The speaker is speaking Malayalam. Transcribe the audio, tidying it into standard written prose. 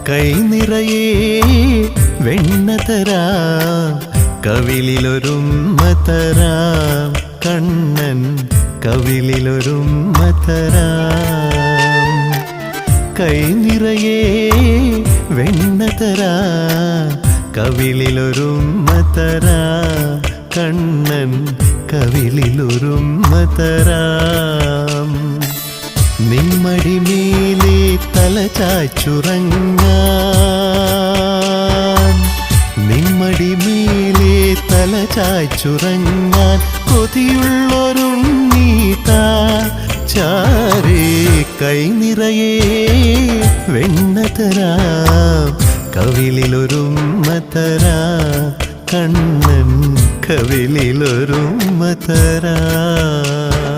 കൈ നിറയെ വെണ്ണ തരാം, കവിളിലൊരുമ്മ തരാം, കണ്ണൻ കവിളിലൊരുമ്മ തരാം. കൈ നിറയെ വെണ്ണ തരാം, കവിളിലൊരുമ്മ തരാം, കണ്ണൻ കവിളിലൊരുമ്മ തരാം. നിമ്മടിമേലെ തല ചാച്ചുറങ്ങാൻ, നിമ്മടിമേലെ തല ചാച്ചുറങ്ങാൻ കൊതിയുള്ളൊരുണ്ണീതാ ചാരേ. കൈ നിറയെ വെണ്ണ തരാം, കവിളിലൊരുമ്മ തരാം, കണ്ണൻ കവിളിലൊരുമ്മ തരാം.